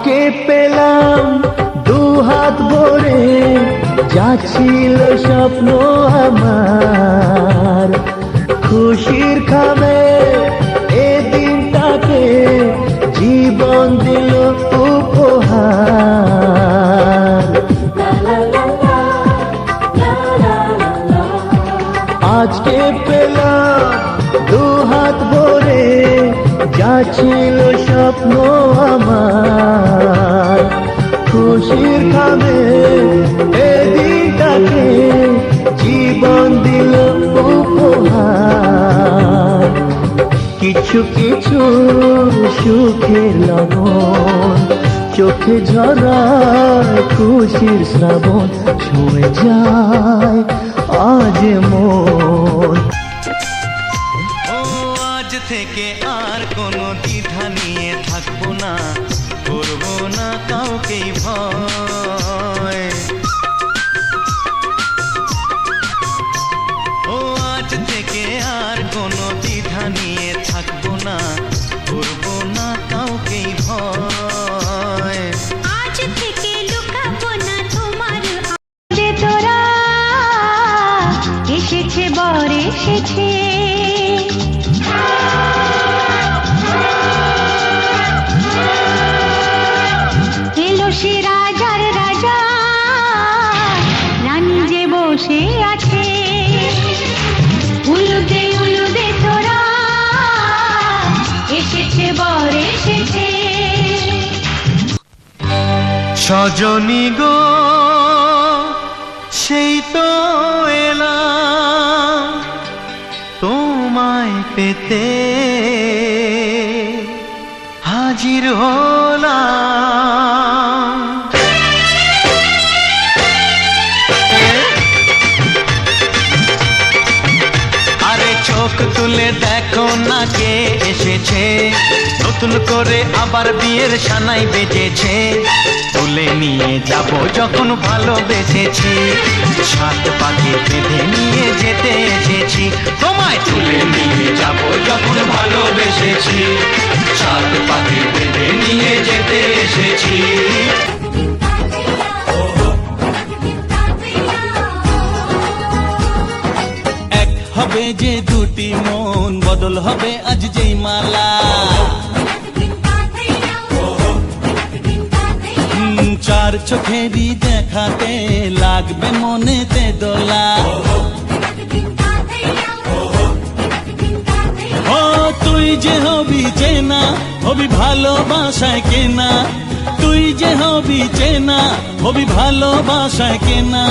আজকে পেলাম দু হাত ভরে, যা ছিল স্বপ্ন আমার, খুশির খাবে এ দিনটাকে জীবন দিল উপহার। আজকে পেলাম দু হাত ভরে, যা ছিল স্বপ্ন আমার, খুশির খাবে এ দিনটাকে জীবন দিল উপহার। কিছু কিছু সুখের লবণ চোখে ঝরায় খুশির শ্রাবণ, ছুঁয়ে যায় আজ মন। ও আজ থেকে আর কোনো দ্বিধা নিয়ে থাকবো না, করবো না কাউকেই ভয়। ও আজ থেকে আর কোনো দ্বিধা নিয়ে থাকবো না, করবো না কাউকেই ভয়। আজ থেকে লুকাবো না তোমার যে তোরা, এসেছে বর এসেছে, এলো সে রাজার রাজা, রানী যে বসে আছে। উলুদে উলুদে তোরা, এসেছে বর এসেছে। সজনী গো সেই তো এলাম তোমায় পেতে, হাজির হলাম। আরে চোখ তুলে দেখো না কে এসেছে, নতুন করে আবার বিয়ের সানাই বেজেছে। তুলে নিয়ে যাব যখন ভালোবেসেছি, সাত পাকে বেঁধে নিয়ে যেতে এসেছি। তোমায় তুলে নিয়ে যাব যখন ভালোবেসেছি, সাত পাকে বেঁধে নিয়ে যেতে এসেছি। এক হবে যে দুটি মন, বদল হবে আজ যেই মালা। চার চোখেরই দেখাতে লাগবে মনেতে দোলা। ও তুই যে হবি চেনা, হবি ভালোবাসায় কেনা। তুই যে হবি চেনা, হবি ভালোবাসায় কেনা।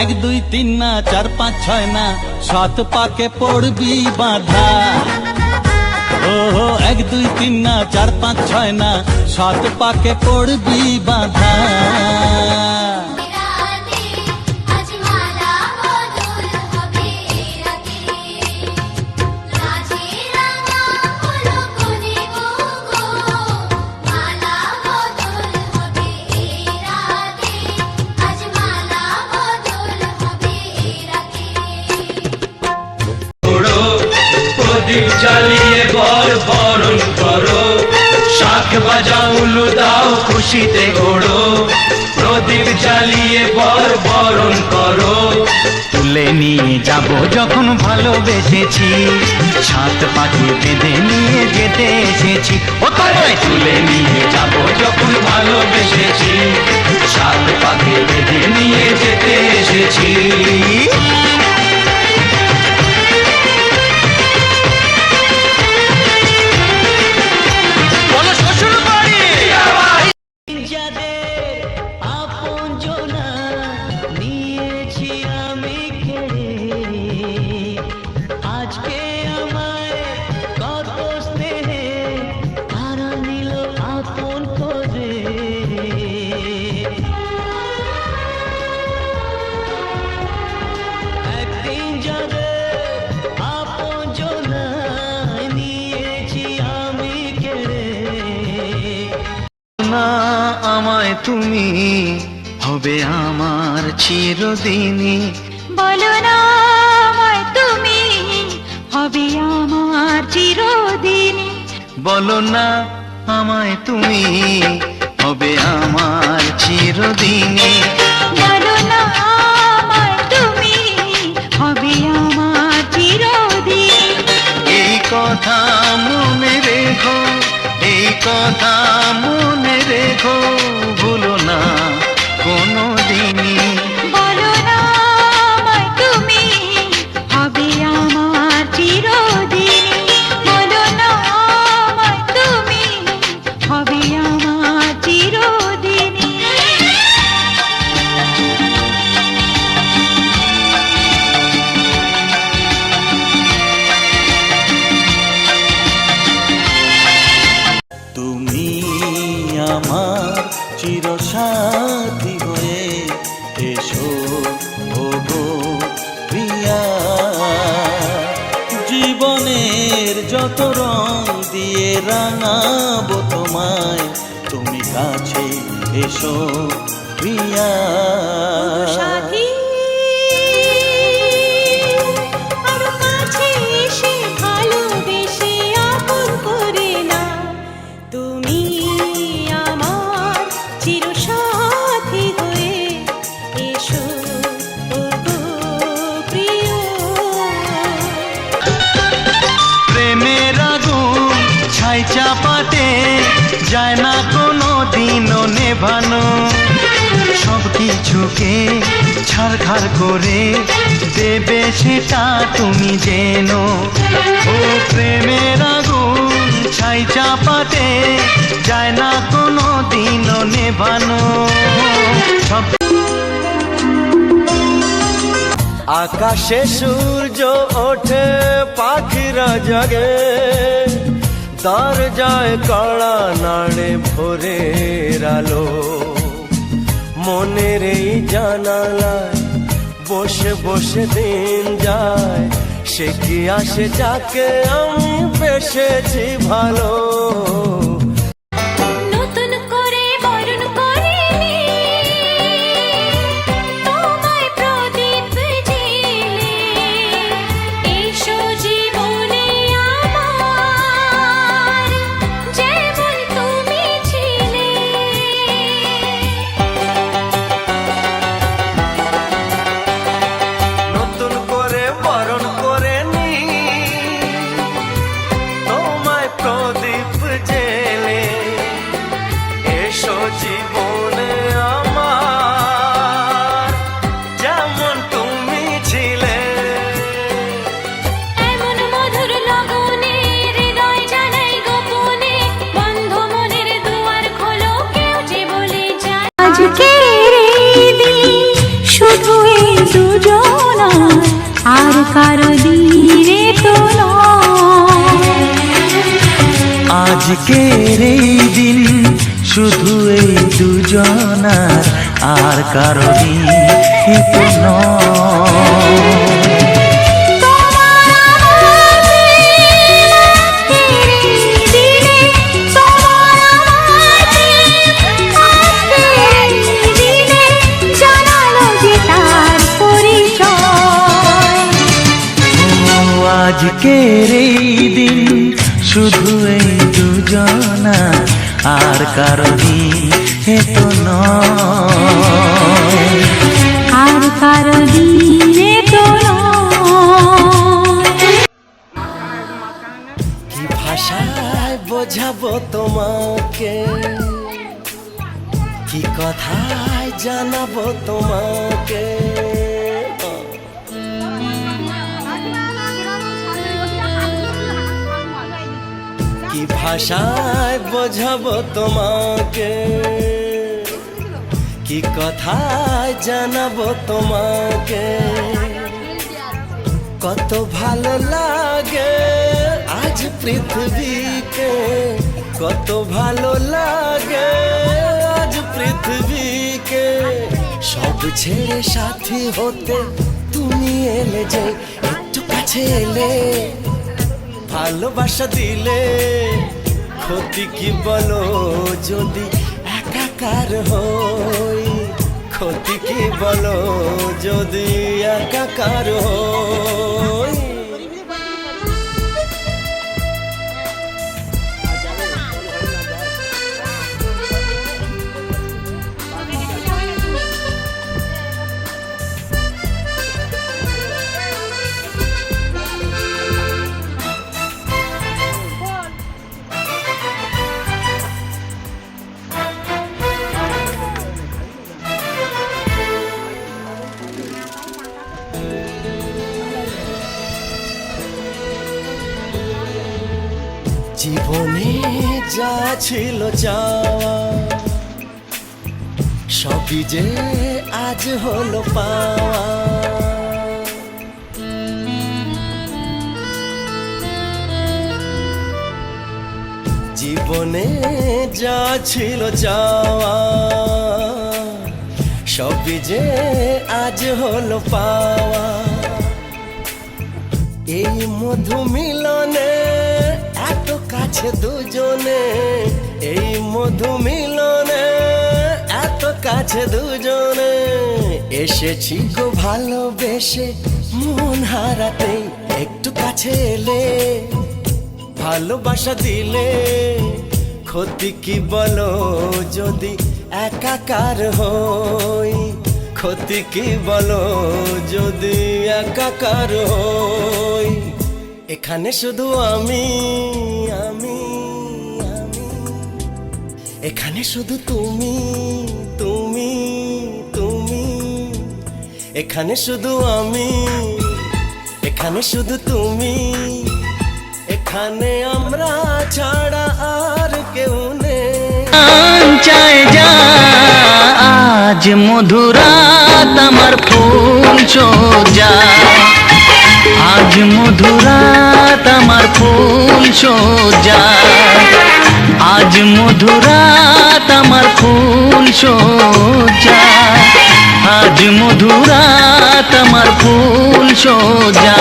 এক দুই তিন না, চার পাঁচ ছয় না, সাত পাকে পড়বি বাঁধা। ও এক দুই তিন না, চার পাঁচ ছয় না, সাত পাকে পড়বি বাঁধা। প্রদীপ জ্বালিয়ে বর বরণ করো, শাঁখ বাজাও উলু দাও খুশিতে ওড়ো। প্রদীপ জ্বালিয়ে বর বরণ করো, তুলে নিয়ে যাব যখন ভালোবেসেছি, সাত পাখি বেঁধে নিয়ে যেতে এসেছি। ও তোমায় তুলে নিয়ে যাব যখন ভালোবেসেছি, সাত পাখি বেঁধে নিয়ে যেতে এসেছি। আমায় তুমি হবে আমার চিরদিনই, বলো না আমায় তুমি হবে আমার চিরদিনই। বলো না আমায় তুমি হবে আমার চিরদিনই। বলো না আমায় তুমি, হবে আমার চিরদিন। এই কথা মনে রেখো, এই কথা মনে রেখো, ভুলো না কোনো দিনই। বলো না আমায় তুমি, হবে আমার চিরদিন। বলো না আমায় তুমি, হবে আমার চিরদিন। তুমি আমার চিরসাথী হয়ে এসো ওগো প্রিয়া, জীবনের যত রং দিয়ে রাঙাবো তোমায়, তুমি কাছে এসো প্রিয়া। সাথী আরো কাছে এসে ভালোবেসে আপন করে না, তুমি আমার চিরসাথী হয়ে এসো ওগো প্রিয়। প্রেমের আগুন ছাই চাপাতে যায় না কোনো দিনও নেভানো, সব কিছুকে ছারখার করে দেবে সেটা তুমি জেনো। ও প্রেমের আগুন ছাই চাপাতে যায় না কোনো দিনও নেভানো, সব। আকাশে সূর্য ওঠে পাখিরা জাগে, দরজায় কড়া নাড়ে ভোরের আলো, মনের এই জানালায় বসে বসে দিন যায়, সে কি আসে যাকে আমি বেসেছি ভালো। নতুন করে বরণ করিনি তোমায় প্রদীপ জেলে, এসো জীবনে আমার যেমন তুমি ছিলে। নতুন করে বরণ করে নি তোমায় প্রদীপ জেলে, এসো জীবনে আমার যেমন তুমি ছিলে। এমন মধুর লগনে হৃদয় জানাই গোপনে, বন্ধ মনের দুয়ার খোলো, কেউ যে বলে যায়। আজকের এই দিন শুধু এই দুজনার, আর কারো দিনে তো নয়। আজকের এই দিন শুধু এই দুজনার, আর কারো দিন তো নয়। আজকের এই দিন শুধু এই দুজনার, আর কারো দিন তো নয়। আর কারো দিনে তো নয়। কি ভাষায় বোঝাবো তোমাকে, কি কথায় জানাবো তোমাকে, কি ভাষায় বোঝাবো তোমাকে, কি কথায় জানাবো তোমাকে। কত ভালো লাগে আজ পৃথিবীকে, কত ভালো লাগে আজ পৃথিবীকে, সব ছেড়ে সাথী হতে তুমি এলে যে, একটু কাছে এলে ভালোবাসা দিলে, ক্ষতি কি বলো যদি একাকার হই, ক্ষতি কি বলো যদি একাকার হই। যা ছিল চাওয়া সবই যে আজ হলো পাওয়া। জীবনে যা ছিল চাওয়া সবই যে আজ হলো পাওয়া। এই মধু মিলনে এত কাছে দুজনে, এই মধু মিলনে এত কাছে দুজনে, এসেছি গো ভালোবেসে মন হারাতে, একটু কাছে এলে ভালোবাসা দিলে ক্ষতি কি বলো যদি একাকার হই, ক্ষতি কি বলো যদি একাকার হই। এখানে শুধু আমি আমি আমি, এখানে শুধু তুমি তুমি তুমি, এখানে শুধু আমি, এখানে শুধু তুমি, এখানে আমরা ছাড়া আর কেউ নেই। চায় যা আজ মধুরাত আমার ফুল সোজা, আজ মধুরাত আমার ফুল সোজা, আজ মধুরাত আমার ফুল সোজা, আজ মধুরাত আমার ফুল সোজা।